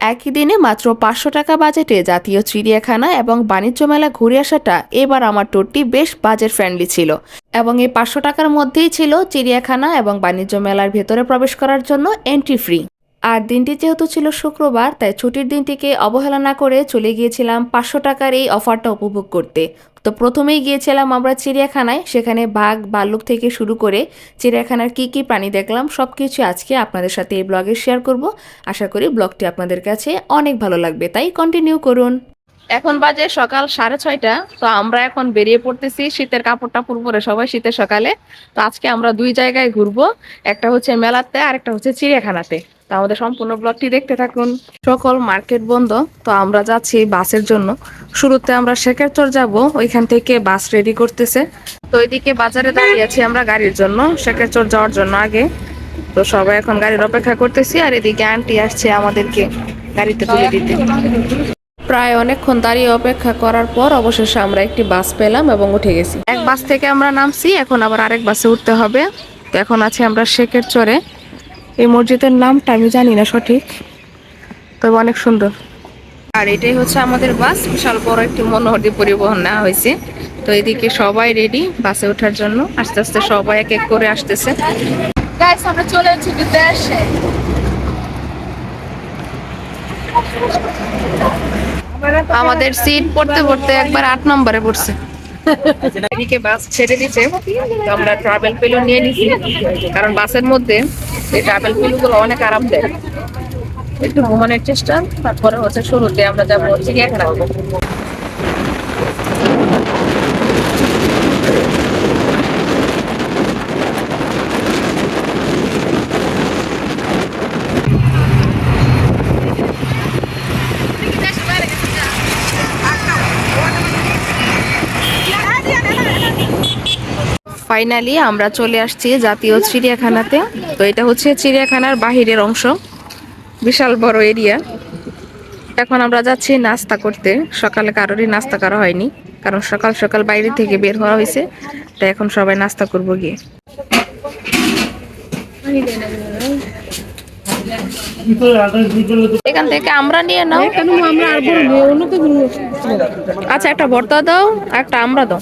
একই দিনে মাত্র 500 টাকা বাজেটে জাতীয় চিড়িয়াখানা এবং বাণিজ্য মেলা ঘুরে আসাটা এবার আমার ট্যুরটি বেশ বাজেট ফ্রেন্ডলি ছিল এবং এই 500 টাকার মধ্যেই ছিল চিড়িয়াখানা এবং বাণিজ্য মেলার ভেতরে প্রবেশ করার জন্য এন্ট্রি ফ্রি। আর দিনটি যেহেতু ছিল শুক্রবার, তাই ছুটির দিনটিকে অবহেলা না করে চলে গিয়েছিলাম 500 টাকার এই অফারটা উপভোগ করতে। তো প্রথমেই গিয়েছিলাম আমরা চিড়িয়াখানায়, সেখানে বাঘ ভাল্লুক থেকে শুরু করে চিড়িয়াখানার কি কি প্রাণী দেখলাম সবকিছু আজকে আপনাদের সাথে এই ব্লগে শেয়ার করব। আশা করি ব্লগটি আপনাদের কাছে অনেক ভালো লাগবে, তাই কন্টিনিউ করুন। এখন বাজে সকাল 6:30। তো আমরা এখন বেরিয়ে পড়তেছি শীতের কাপড় টাপড় পরে সবাই শীতের সকালে। তো আজকে আমরা দুই জায়গায় ঘুরবো, একটা হচ্ছে মেলাতে আর একটা হচ্ছে চিড়িয়াখানাতে। তো আমাদের সম্পূর্ণ ব্লগটি দেখতে থাকুন। সকল মার্কেট বন্ধ, তো আমরা যাচ্ছি বাসের জন্য। শুরুতে আমরা শেখেরচর যাব, ওইখান থেকে বাস রেডি করতেছে। তো ওইদিকে বাজারে দাঁড়িয়ে আছি আমরা গাড়ির জন্য, শেখেরচর যাওয়ার জন্য আগে। তো সবাই এখন গাড়ির অপেক্ষা করতেছি, আর এদিকে আন্টি আসছে আমাদেরকে গাড়িতে তুলে দিতে। প্রায় অনেকক্ষণ দাঁড়িয়ে অপেক্ষা করার পর অবশেষে আমরা একটি বাস পেলাম এবং উঠে গেছি। এক বাস থেকে আমরা নামছি, এখন আবার আরেক বাসে উঠতে হবে। তো এখন আছি আমরা শেখেরচরে। এই মসজিদের নামটা আমি জানি না সঠিক, তবে অনেক সুন্দর। আর এটাই হচ্ছে আমাদের বাস, বিশাল বড় একটি মনোহরদী পরিবহন নেওয়া হয়েছে। তো এদিকে সবাই রেডি বাসে ওঠার জন্য, আস্তে আস্তে সবাই এক এক করে আসতেছে। গাইস, আমরা চলে এসেছি বিদেশে। আমাদের সিট পড়তে পড়তে একবার 8 নম্বরে পড়ছে। এদিকে বাস ছেড়ে দিচ্ছে, তো আমরা ট্রাভেল পিলো নিয়ে নিছি, কারণ বাসের মধ্যে এই ট্রাভেল পিলো গুলো অনেক আরাম দেয়। একটু ঘুমানোর চেষ্টা, তারপরে হচ্ছে শুরুতে আমরা যাবো চিড়িয়াখানা। ফাইনালি আমরা চলে আসছি জাতীয় চিড়িয়াখানাতে। তো এটা হচ্ছে চিড়িয়াখানার বাহিরের অংশ, বিশাল বড় এরিয়া। এখন আমরা যাচ্ছি নাস্তা করতে। সকালে কারোরই নাস্তা করা হয়নি, কারণ সকাল সকাল বাইরে থেকে বের হওয়া হয়েছে। তাই এখন সবাই নাস্তা করবো গিয়ে। এখান থেকে আমরা নিয়ে নাও। আচ্ছা, একটা ভর্তা দাও, একটা আমরা দাও।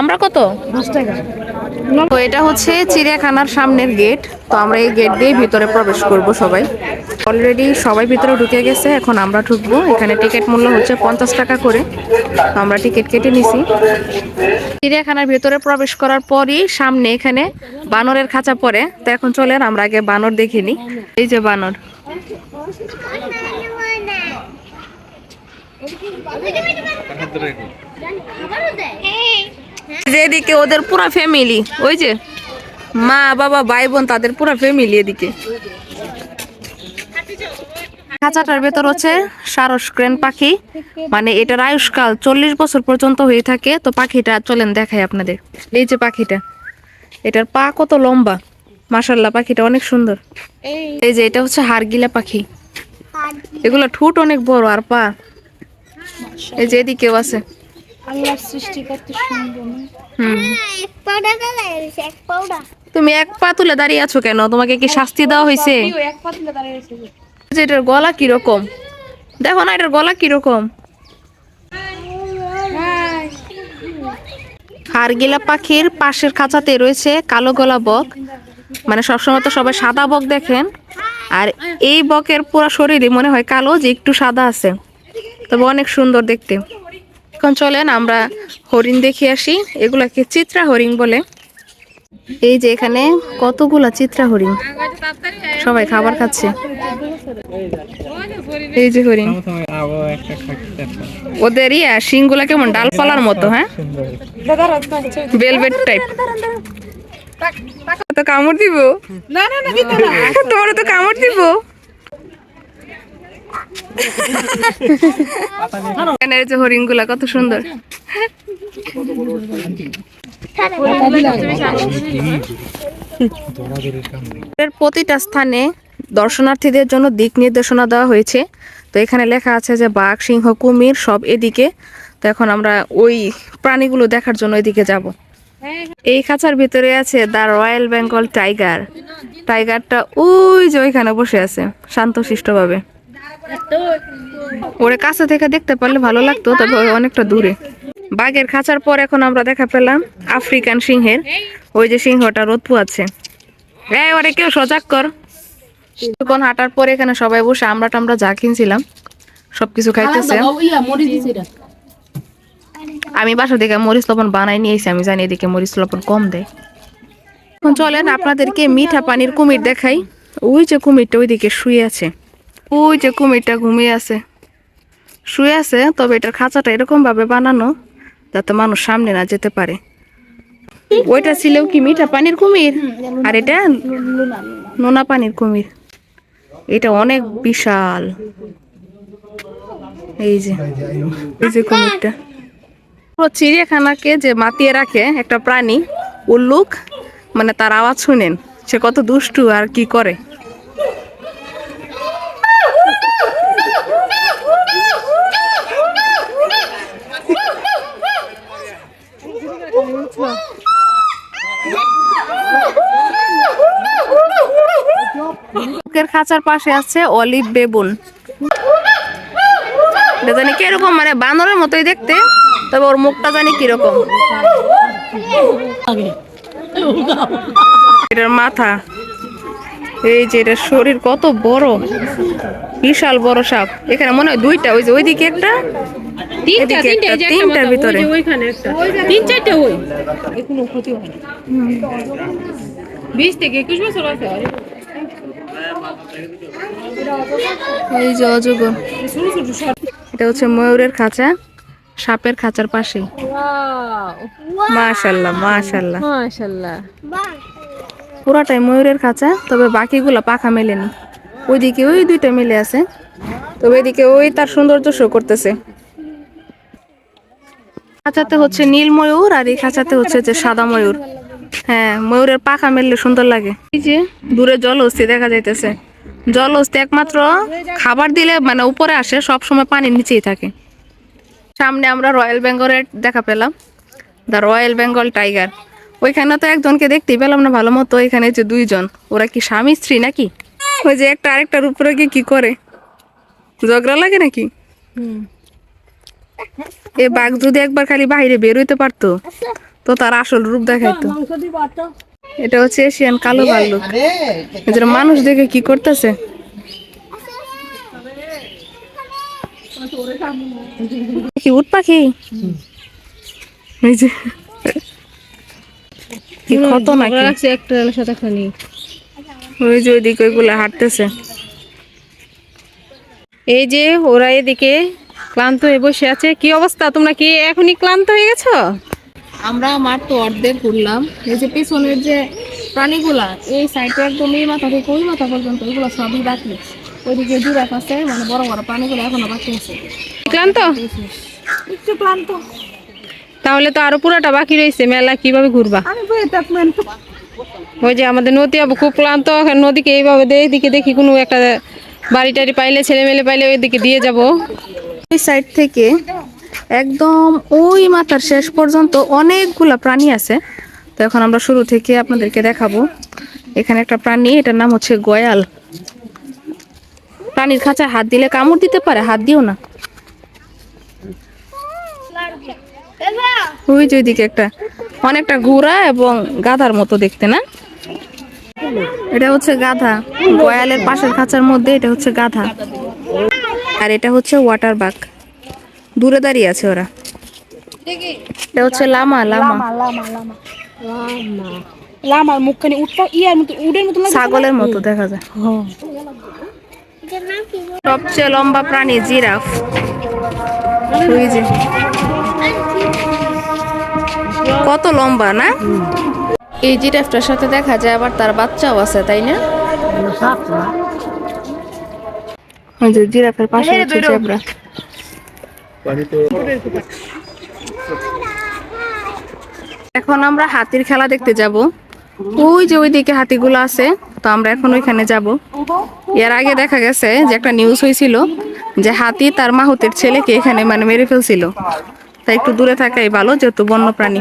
আমরা কত? 10 টাকা। তো এটা হচ্ছে চিড়িয়াখানার সামনের গেট। তো আমরা এই গেট দিয়ে ভিতরে প্রবেশ করব। সবাই অলরেডি সবাই ভিতরে ঢুকে গেছে, এখন আমরা ঢুকবো। এখানে টিকিট মূল্য হচ্ছে 50 টাকা করে। তো আমরা টিকিট কেটে নিছি। চিড়িয়াখানার ভিতরে প্রবেশ করার পরই সামনে এখানে বানরের খাঁচা পড়ে। তো এখন চলেন আমরা আগে বানর দেখিনি। এই যে বানর, যেদিকে ওদের পুরো ফ্যামিলি, ওই যে মা বাবা ভাই বোন, তাদের পুরো ফ্যামিলি এদিকে। খাঁচাটার ভেতর হচ্ছে সারস ক্রেন পাখি, মানে এটার আয়ুষ্কাল 40 বছর পর্যন্ত হয়ে থাকে। তো পাখিটা চলেন দেখাই আপনাদের। এই যে পাখিটা, এটার পা কত লম্বা, মাশাআল্লাহ, পাখিটা অনেক সুন্দর। এই যে এটা হচ্ছে হাড়গিলা পাখি, এগুলো ঠোঁট অনেক বড় আর পা। এই যে এদিকেও আছে। আল্লাহর সৃষ্টি কত সুন্দর। তুমি এক পা তুলে দাঁড়িয়ে আছো কেন? তোমাকে কি শাস্তি দেওয়া হয়েছে? এটার গলা কিরকম দেখো না, এটার গলা কিরকম। হাড়গিলা পাখির পাশের খাঁচাতে রয়েছে কালো গলা বক। মানে সবসময় তো সবাই সাদা বক দেখেন, আর এই বকের পুরো শরীরে মনে হয় কালো, যে একটু সাদা আছে, তবে অনেক সুন্দর দেখতে। এখন চলেন আমরা হরিণ দেখে আসি। এগুলাকে চিত্রা হরিণ বলে। এই যে এখানে কতগুলা চিত্রা হরিণ, সবাই খাবার খাচ্ছে। এই যে হরিণ, ওদের শিংগুলা কেমন ডালপালার মতো, হ্যাঁ, ভেলভেট টাইপ। তো কামড় দিব না, তোমার তো কামড় দিব। যে হরিণ গুলা কত সুন্দর। প্রতিটা স্থানে দর্শনার্থীদের জন্য দিক নির্দেশনা দেওয়া হয়েছে। তো এখানে লেখা আছে যে বাঘ, সিংহ, কুমির সব এদিকে। তো এখন আমরা ওই প্রাণীগুলো দেখার জন্য এদিকে যাব। এই খাঁচার ভিতরে আছে দা রয়্যাল বেঙ্গল টাইগার। টাইগারটা ওই যে ওইখানে বসে আছে শান্তশিষ্ট ভাবে। ওরে কাছে থেকে দেখতে পারলে ভালো লাগতো, তবে অনেকটা দূরে। বাঘের খাঁচার পর এখন আমরা দেখা পেলাম আফ্রিকান সিংহের। ওই যে সিংহটা রোদ পোয়াচ্ছে। ওরে কেউ সজাগ কর। কিছুক্ষণ হাঁটার পরে এখানে সবাই বসে আমরা টামরা যা কিনছিলাম সবকিছু খাইতেছে। আমি বাসা থেকে মরিচ লবণ বানাই নিয়েছি, আমি জানি এদিকে মরিচ লবণ কম দেয়। এখন চলেন আপনাদেরকে মিঠা পানির কুমির দেখাই। ওই যে কুমিরটা ওইদিকে শুয়ে আছে, ওই যে কুমিরটা ঘুমিয়ে আছে, শুয়ে আছে। তবে এটার খাঁচাটা এরকম ভাবে বানানো যাতে মানুষ সামনে না যেতে পারে। ওইটা ছিল কি মিঠা পানির কুমির, আর এটা নোনা পানির কুমির। এটা অনেক বিশাল। এই যে কুমিরটা পুরো চিড়িয়াখানাকে যে মাতিয়ে রাখে একটা প্রাণী উল্লুক, মানে তার আওয়াজ শুনেন সে কত দুষ্টু আর কি করে। খাঁচার পাশে আছে অলিভ বেবুন। এটা জানি কিরকম, মানে বানরের মতোই দেখতে, তবে ওর মুখটা জানি কিরকম। এটার মাথা, এই যে এটার শরীর কত বড়, বিশাল বড় সাপ। এখানে মনে হয় দুইটা, ওই যে ওইদিকে একটা, তিনটার ভিতরে তিন চারটা। ওই 20 থেকে 21 বছর আছে। এই যে অজগর, এটা হচ্ছে ময়ূরের খাঁচা, সাপের খাঁচার পাশে। মাশাআল্লাহ মাশাআল্লাহ মাশাআল্লাহ, পুরাটাই ময়ূরের খাঁচা, তবে বাকিগুলা পাখা মেলেনি। ওইদিকে ওই দুইটা মিলে আছে, তবে এদিকে ওই তার সৌন্দর্য শো করতেছে। খাঁচাতে হচ্ছে নীল ময়ূর, আর এই খাঁচাতে হচ্ছে যে সাদা ময়ূর। হ্যাঁ, ময়ূরের পাখা মেললে সুন্দর লাগে। এই যে দূরে জলহস্তি দেখা যাইতেছে। জলহস্তি একমাত্র খাবার দিলে মানে উপরে আসে, সব সময় পানির নিচেই থাকে। সামনে আমরা রয়্যাল বেঙ্গলের দেখা পেলাম, দ্য রয়্যাল বেঙ্গল টাইগার। ওইখানে তো একজনকে দেখতেই পেলাম না ভালো মতো। এখানে যে দুইজন, ওরা কি স্বামী স্ত্রী নাকি? ওই যে একটা আরেকটার উপরে গিয়ে কি করে, ঝগড়া লাগে নাকি? এ বাঘ যদি একবার খালি বাইরে বের হইতে পারতো তো তার আসল রূপ দেখাইতো। এটা হচ্ছে এশিয়ান কালো ভাল্লুক। এদের মানুষ দেখে কি করতেছে। কি উট পাখি, এই যে কি ক্ষত নাকি একটার সাথে খালি। ওই যে ওইদিকে ওইগুলা হাঁটতেছে। এই যে ওরা এদিকে ক্লান্ত হয়ে বসে আছে। কি অবস্থা, তোমরা কি এখনই ক্লান্ত হয়ে গেছো? আমরা মাত্র অর্ধেক ঘুরলাম। এই যে পিছনের যে প্রাণীগুলা, এই সাইডে একদম এই মাথা থেকে ওই মাথা পর্যন্ত ওইগুলো সবই বাকি। ওইদিকে জিরাফ আছে, মানে বড় বড় প্রাণীগুলো এখনো বাকি আছে। ক্লান্ত? একটু ক্লান্ত। তাহলে তো আরো পুরোটা বাকি রয়েছে, মেলা কিভাবে ঘুরবা? ওই যে আমাদের নদী আবু খুব ক্লান্ত, নদীকে এইভাবে এইদিকে দেখি কোনো একটা বাড়ি টাড়ি পাইলে, ছেলে মেলে পাইলে ওইদিকে দিয়ে যাব। ওই সাইড থেকে একদম ওই মাথার শেষ পর্যন্ত অনেকগুলা প্রাণী আছে। তো এখন আমরা শুরু থেকে আপনাদেরকে দেখাবো। এখানে একটা প্রাণী, এটার নাম হচ্ছে গয়াল। প্রাণীর খাঁচায় হাত দিলে কামড় দিতে পারে, হাত দিও না। ওই যে ওইদিকে একটা অনেকটা ঘোড়া এবং গাধার মতো দেখতে, না? এটা হচ্ছে গাধা। গয়ালের পাশের খাঁচার মধ্যে এটা হচ্ছে গাধা, আর এটা হচ্ছে ওয়াটার বাগ। দূরে দাঁড়িয়ে আছে ওরা। এটা হচ্ছে লামা। লামা লামার মুখখানি উটের মতো, ছাগলের মতো দেখা যায়। সবচেয়ে লম্বা প্রাণী জিরাফ। ওই যে কত লম্বা না? এই জিরাফটার সাথে দেখা যায় আবার তার বাচ্চাও আছে, তাই না? ওই যে জিরাফের পাশে হচ্ছে জেব্রা। এখন আমরা হাতির খেলা দেখতে যাব। ওই যে ওইদিকে হাতিগুলো আছে, তো আমরা এখন ওইখানে যাব। এর আগে দেখা গেছে যে একটা নিউজ হয়েছিল যে হাতি তার মাহুতের ছেলেকে এখানে মানে মেরে ফেলছিল। তাই একটু দূরে থাকাই ভালো, যেহেতু বন্য প্রাণী।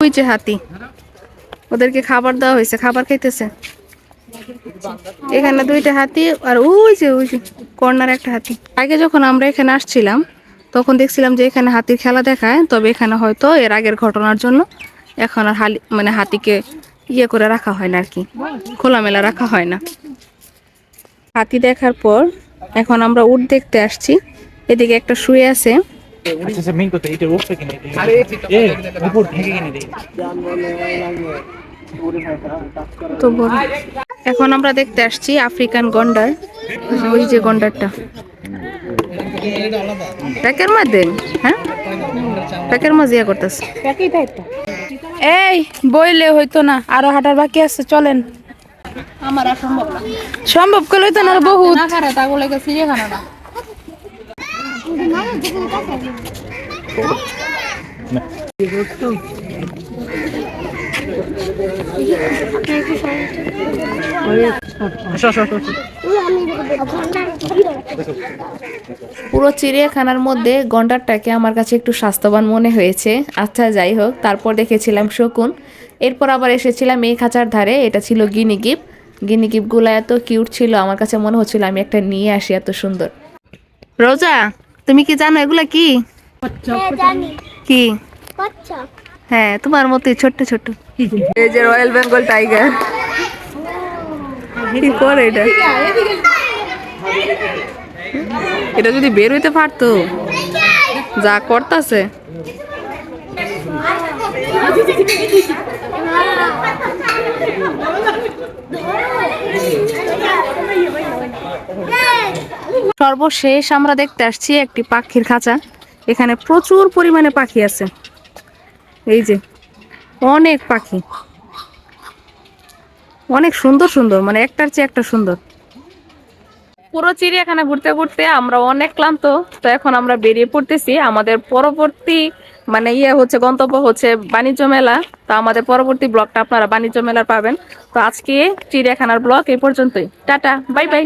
ওই যে হাতি, ওদেরকে খাবার দেওয়া হয়েছে, খাবার খাইতেছে। এখানে দুইটা হাতি আর ওই যে কর্নার একটা হাতি। আগে যখন আমরা এখানে আসছিলাম তখন দেখছিলাম যে এখানে হাতির খেলা দেখায়, তবে এখানে হয়তো এর আগের ঘটনার জন্য এখন আর মানে হাতিকে ইয়ে করে রাখা হয় না আর কি, খোলামেলা রাখা হয় না। হাতি দেখার পর এখন আমরা উট দেখতে আসছি। এদিকে একটা শুয়ে আছে। তো বড়। এখন আমরা দেখতে আসছি আফ্রিকান গন্ডার। ওই যে গন্ডারটা প্যাকের মধ্যে, হ্যাঁ প্যাকের মাঝে ইয়ে করতেছে। এই বইলে হইতো না, আরো হাঁটার বাকি আছে, চলেন। আমার আর সম্ভব না, সম্ভব করলে হইতো না, বহুত না খারে তা বলে গেছি যে খানা না। পুরো চিড়িয়াখানার মধ্যে গন্ডারটাকে আমার কাছে একটু স্বাস্থ্যবান মনে হয়েছে। আচ্ছা যাই হোক, তারপর দেখেছিলাম শকুন, এরপর আবার এসেছিলাম এই খাঁচার ধারে, এটা ছিল গিনিগিপ। গিনিগিপগুলো এত কিউট ছিল, আমার কাছে মনে হচ্ছিল আমি একটা নিয়ে আসি, এত সুন্দর। রোজা, তুমি কি জানো এগুলা কি? কি? হ্যাঁ, তোমার মতোই ছোট্ট ছোট্ট। এই যে রয়্যাল বেঙ্গল টাইগার। কি করে এটা? এটা যদি বের হইতে পারতো, যা করতেছে। সর্বশেষ আমরা দেখতে আসছি একটি পাখির খাঁচা। এখানে প্রচুর পরিমাণে পাখি আছে, এই যে অনেক পাখি, অনেক সুন্দর সুন্দর, মানে একটার চেয়ে একটা সুন্দর। পুরো চিড়িয়াখানা ঘুরতে ঘুরতে আমরা অনেক ক্লান্ত, তো এখন আমরা বেরিয়ে পড়তেছি। আমাদের পরবর্তী মানে হচ্ছে গন্তব্য হচ্ছে বাণিজ্য মেলা। তো আমাদের পরবর্তী ব্লগটা আপনারা বাণিজ্য মেলার পাবেন। তো আজকে চিড়িয়াখানার ব্লগ এই পর্যন্তই। Tata, bye bye.